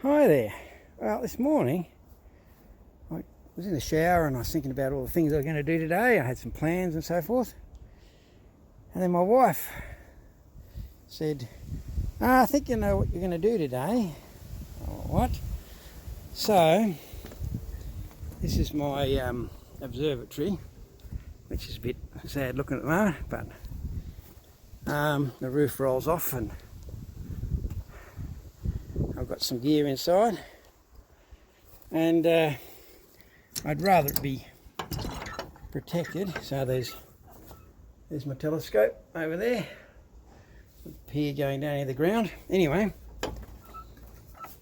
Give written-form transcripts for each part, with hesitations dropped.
Hi there. Well, this morning I was in the shower and I was thinking about all the things I was going to do today. I had some plans and so forth. And then my wife said, I think you know what you're going to do today. What? So, this is my observatory, which is a bit sad looking at the moment, but the roof rolls off and I've got some gear inside, and I'd rather it be protected. So there's my telescope over there, a pier going down near the ground. Anyway,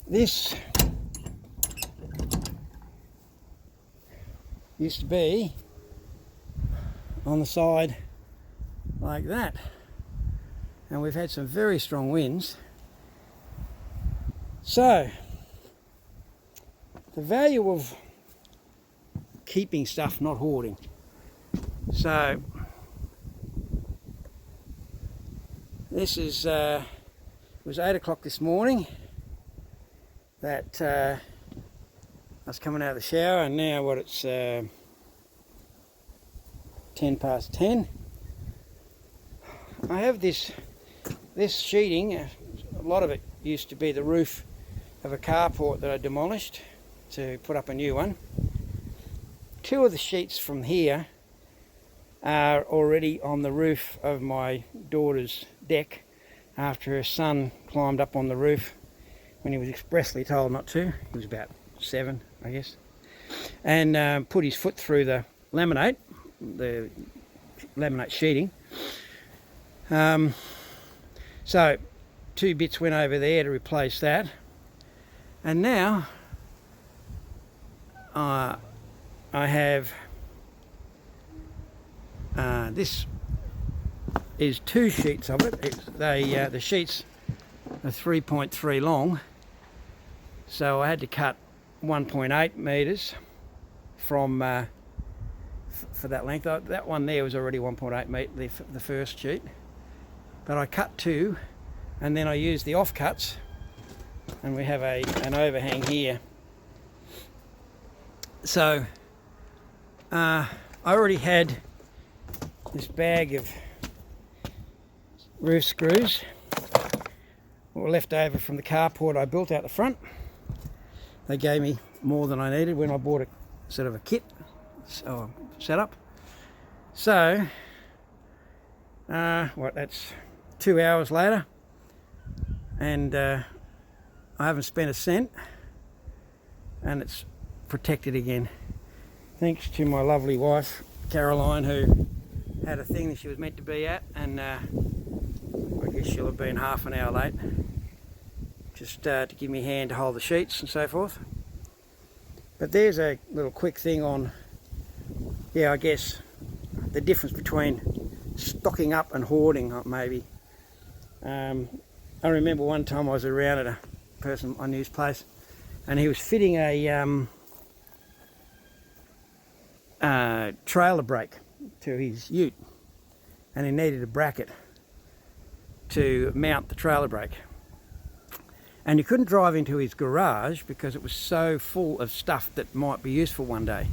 this used to be on the side like that, and we've had some very strong winds. So, the value of keeping stuff, not hoarding. So, this is, it was 8 o'clock this morning that I was coming out of the shower, and now it's 10 past 10. I have this sheeting, a lot of it used to be the roof of a carport that I demolished to put up a new one. Two of the sheets from here are already on the roof of my daughter's deck after her son climbed up on the roof when he was expressly told not to. He was about 7, I guess, and put his foot through the laminate sheeting. So 2 bits went over there to replace that, and now I have this is 2 sheets of it. The sheets are 3.3 long, so I had to cut 1.8 metres from for that length. That one there was already 1.8 metre, the first sheet, but I cut 2. And then I use the offcuts, and we have an overhang here. So I already had this bag of roof screws were left over from the carport I built out the front. They gave me more than I needed when I bought a sort of a kit setup. So that's 2 hours later, and I haven't spent a cent, and it's protected again, thanks to my lovely wife Caroline, who had a thing that she was meant to be at, and I guess she'll have been half an hour late, just to give me a hand to hold the sheets and so forth. But there's a little quick thing on, I guess the difference between stocking up and hoarding, maybe. I remember one time I was around at a person I knew's place, and he was fitting a trailer brake to his ute, and he needed a bracket to mount the trailer brake, and he couldn't drive into his garage because it was so full of stuff that might be useful one day.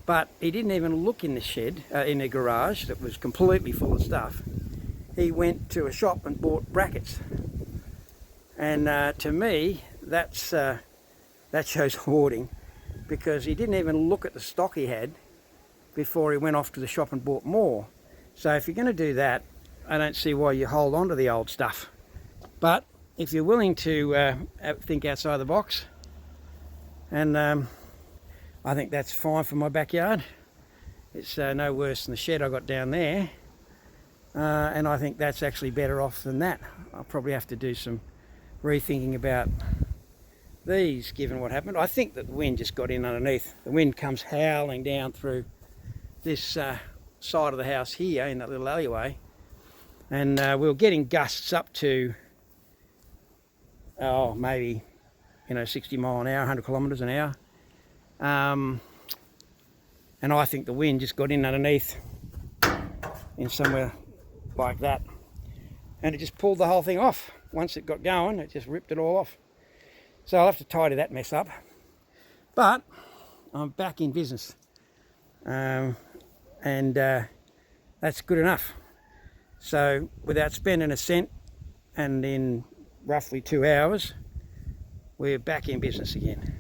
But he didn't even look in the shed, in the garage that was completely full of stuff. He went to a shop and bought brackets, and to me that shows hoarding, because he didn't even look at the stock he had before he went off to the shop and bought more. So if you're going to do that, I don't see why you hold on to the old stuff. But if you're willing to think outside the box, and I think that's fine for my backyard. It's no worse than the shed I got down there. And I think that's actually better off than that. I'll probably have to do some rethinking about these, given what happened. I think that the wind just got in underneath. The wind comes howling down through this side of the house here in that little alleyway, and we were getting gusts up to maybe 60 mile an hour, 100 kilometres an hour, and I think the wind just got in underneath in somewhere like that, and it just pulled the whole thing off. Once it got going, it just ripped it all off. So I'll have to tidy that mess up. But I'm back in business. And that's good enough. So without spending a cent, and in roughly 2 hours, we're back in business again.